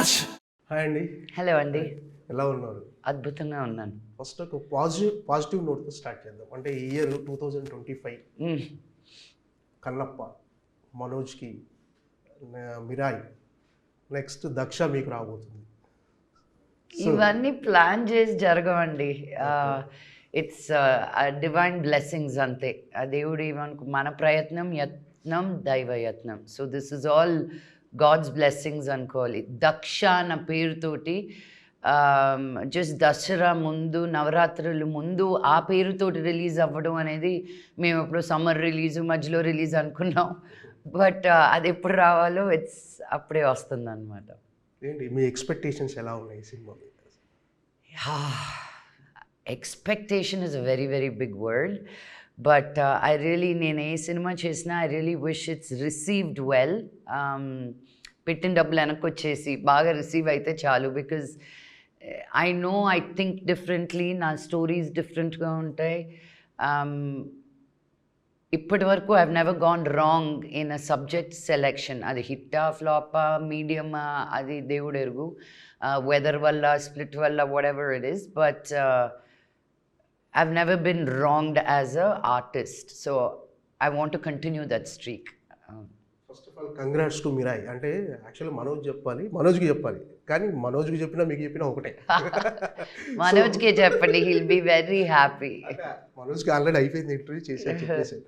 Raj. Hi అండి. Hello అండి. ఎలా ఉన్నారు? అద్భుతంగా ఉన్నాను. ఫస్ట్ ఒక పాజిటివ్ నోట్తో స్టార్ట్ చేద్దాం. అంటే ఈ ఇయర్ 2025 కన్నప్ప, మనోజ్కి మిరాయి, నెక్స్ట్ దక్ష మీకు రాబోతుంది. ఇవన్నీ ప్లాన్ చేసి జరగవండి. ఇట్స్ డివైన్ బ్లెస్సింగ్స్ అంతే. ఆ దేవుడు ఏమనుకు మన ప్రయత్నం యత్నం దైవయత్నం. So this is all God's blessings అనుకోవాలి. దక్ష అన్న పేరుతోటి జస్ట్ దసరా ముందు, నవరాత్రులు ముందు ఆ పేరుతోటి రిలీజ్ అవ్వడం అనేది మేము ఎప్పుడు సమ్మర్ రిలీజు మధ్యలో రిలీజ్ అనుకున్నాం. బట్ అది ఎప్పుడు రావాలో అప్పుడే వస్తుంది అనమాట. ఏంటి మీ ఎక్స్పెక్టేషన్స్ ఎలా ఉన్నాయి సినిమా? Expectation is a very very big word. But నేను ఏ సినిమా చేసినా I really wish it's received well. పెట్టిన డబ్బులు వెనక్కి వచ్చేసి బాగా రిసీవ్ అయితే చాలు. బికాజ్ ఐ థింక్ డిఫరెంట్లీ, నా స్టోరీస్ డిఫరెంట్గా ఉంటాయి. ఇప్పటి వరకు I never gone wrong in a subject selection. అది హిట్టా ఫ్లాపా మీడియమా అది దేవుడు ఎరుగు, వెదర్ వల్ల స్ప్లిట్ వల్ల what ever it is. But I've never been wronged as a artist, so I want to continue that streak. First of all congrats to Mirai. అంటే actually మనోజ్కి చెప్పాలి, కానీ మనోజ్కి చెప్పినా మీకు చెప్పినా ఒకటే. మనోజ్కి చెప్పండి, he'll be very happy. మనోజ్కి ఆల్రెడీ అయిపోయింది, ఇంటర్వ్యూ చెప్పేసారు.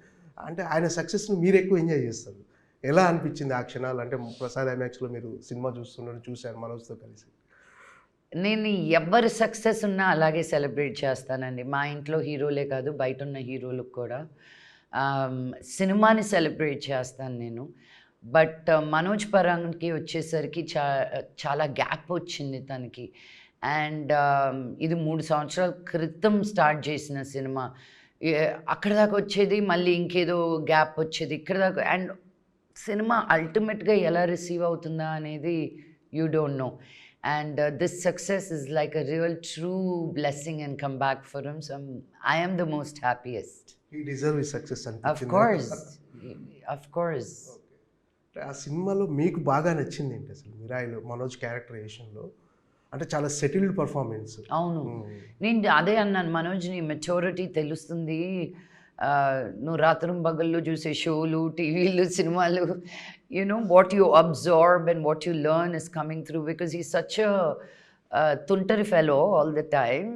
అంటే ఆయన సక్సెస్ని మీరు ఎక్కువ ఎంజాయ్ చేస్తారు. ఎలా అనిపించింది ఆ క్షణాలు? అంటే ప్రసాద్ ఐమాక్స్లో మీరు సినిమా చూశాను మనోజ్తో కలిసి. నేను ఎవరి సక్సెస్ ఉన్నా అలాగే సెలబ్రేట్ చేస్తానండి. మా ఇంట్లో హీరోలే కాదు, బయట ఉన్న హీరోలకు కూడా సినిమాని సెలబ్రేట్ చేస్తాను నేను. బట్ మనోజ్ పరాన్కి వచ్చేసరికి చాలా గ్యాప్ వచ్చింది తనకి. అండ్ ఇది 3 సంవత్సరాల క్రితం స్టార్ట్ చేసిన సినిమా. అక్కడ దాకా వచ్చేది, మళ్ళీ ఇంకేదో గ్యాప్ వచ్చేది ఇక్కడ దాకా. అండ్ సినిమా అల్టిమేట్గా ఎలా రిసీవ్ అవుతుందా అనేది you don't know. And this success is like a real true blessing and comeback for him. So I am the most happiest. He deserves his success. Of course. Of course. ఆ సినిమాలో మీకు బాగా నచ్చింది ఏంటి అసలు? మిరాయిలో మనోజ్ క్యారెక్టరైజేషన్లో అంటే చాలా సెటిల్డ్ పర్ఫార్మెన్స్. అవును, నేను అదే అన్నాను, మనోజ్ నీ మెచ్యూరిటీ తెలుస్తుంది. నువ్వు రాత్రం పగళ్ళు చూసే షోలు, టీవీలు, సినిమాలు, you know what you absorb and what you learn is coming through, because he's such a tuntari fellow all the time.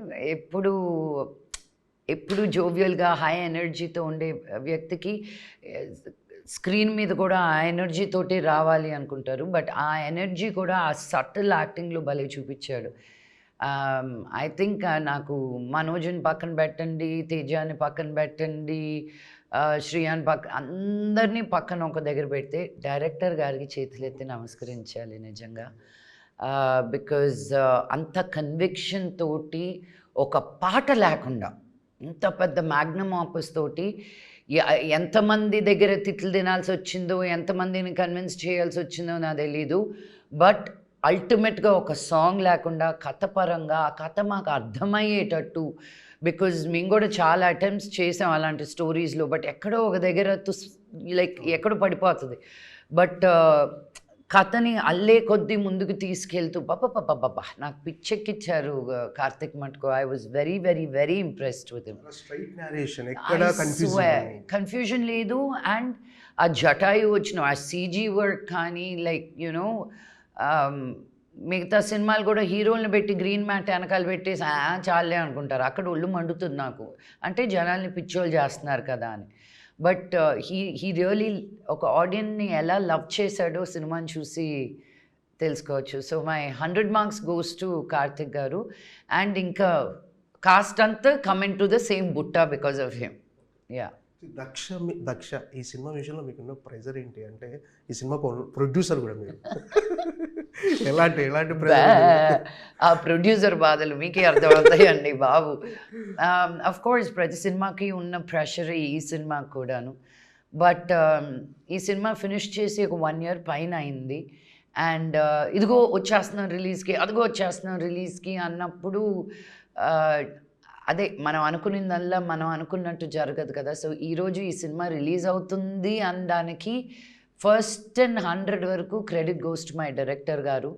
ఎప్పుడు జోవియల్గా హై ఎనర్జీతో ఉండే వ్యక్తికి స్క్రీన్ మీద కూడా ఆ ఎనర్జీతోటి రావాలి అనుకుంటారు. బట్ ఆ ఎనర్జీ కూడా ఆ సటిల్ యాక్టింగ్లో భలే చూపించాడు. ఐ థింక్ నాకు మనోజ్ని పక్కన పెట్టండి, తేజాని పక్కన పెట్టండి, శ్రీయాన్ అందరినీ పక్కన ఒక దగ్గర పెడితే డైరెక్టర్ గారికి చేతులెత్తి నమస్కరించాలి నిజంగా. బికాజ్ అంత కన్విక్షన్ తోటి ఒక పాట లేకుండా ఇంత పెద్ద మ్యాగ్నమ్ ఆపస్ తోటి ఎంతమంది దగ్గర తిట్లు తినాల్సి వచ్చిందో, ఎంతమందిని కన్విన్స్ చేయాల్సి వచ్చిందో నాకు తెలీదు. బట్ అల్టిమేట్గా ఒక సాంగ్ లేకుండా కథ పరంగా ఆ కథ మాకు అర్థమయ్యేటట్టు, బికాజ్ మేము కూడా చాలా అటెంప్ట్స్ చేసాం అలాంటి స్టోరీస్లో. బట్ ఎక్కడో ఒక దగ్గర లైక్ ఎక్కడో పడిపోతుంది. బట్ కథని అల్లే కొద్దీ ముందుకు తీసుకెళ్తూ బాబా నాకు పిచ్చెక్కిచ్చారు కార్తిక్ మటుకు. I was very very very impressed with him. Confusion లేదు. అండ్ ఆ జటాయు వచ్చిన ఆ సీజీ వర్క్ కానీ, లైక్ యునో మిగతా సినిమాలు కూడా హీరోలను పెట్టి గ్రీన్ మ్యాట్ వెనకాల పెట్టేసి చాలే అనుకుంటారు. అక్కడ ఒళ్ళు మండుతుంది నాకు, అంటే జనాల్ని పిచ్చోళ్ళు చేస్తున్నారు కదా అని. బట్ హీ రియలీ ఒక ఆడియన్ని ఎలా లవ్ చేశాడో సినిమాని చూసి తెలుసుకోవచ్చు. So my 100 marks goes to Karthik గారు. అండ్ ఇంకా కాస్ట్ అంతా coming to the same boat because of him. Yeah. Daksha ఈ సినిమా విషయంలో మీకున్న ప్రెజర్ ఏంటి? అంటే ఈ సినిమా ప్రొడ్యూసర్ కూడా మీరు ఎలాంటి ఆ ప్రొడ్యూసర్ బాధలు మీకే అర్థమవుతాయండి బాబు. అఫ్ కోర్స్ ప్రతి సినిమాకి ఉన్న ప్రెషర్ ఈ సినిమాకి కూడాను. బట్ ఈ సినిమా ఫినిష్ చేసి ఒక 1 year పైన అయింది. అండ్ ఇదిగో వచ్చేస్తున్నాం రిలీజ్కి, అదిగో వచ్చేస్తున్నాం రిలీజ్కి అన్నప్పుడు అదే మనం అనుకునేదల్లా మనం అనుకున్నట్టు జరగదు కదా. సో ఈరోజు ఈ సినిమా రిలీజ్ అవుతుంది అనడానికి ఫస్ట్ అండ్ 100 వరకు credit goes to my director గారు.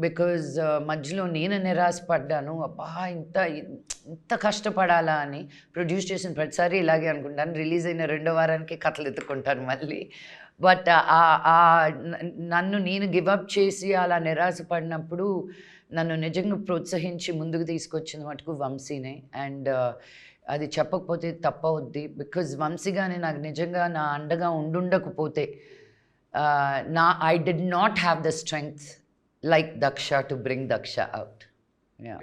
బికాజ్ మధ్యలో నేను నిరాశపడ్డాను. అబ్బా! ఇంత కష్టపడాలా అని. ప్రొడ్యూస్ చేసిన ప్రతిసారి ఇలాగే అనుకుంటాను. రిలీజ్ అయిన రెండో వారానికి కథలు ఎత్తుకుంటాను మళ్ళీ. బట్ నన్ను నేను గివ్ అప్ చేసి అలా నిరాశపడినప్పుడు నన్ను నిజంగా ప్రోత్సహించి ముందుకు తీసుకొచ్చిన మటుకు వంశీనే. అండ్ అది చెప్పకపోతే తప్పవుద్ది. బికాజ్ వంశీ గానే నాకు నిజంగా నా అండగా ఉండుండకపోతే I did not have the strength like Daksha to bring Daksha out. Yeah.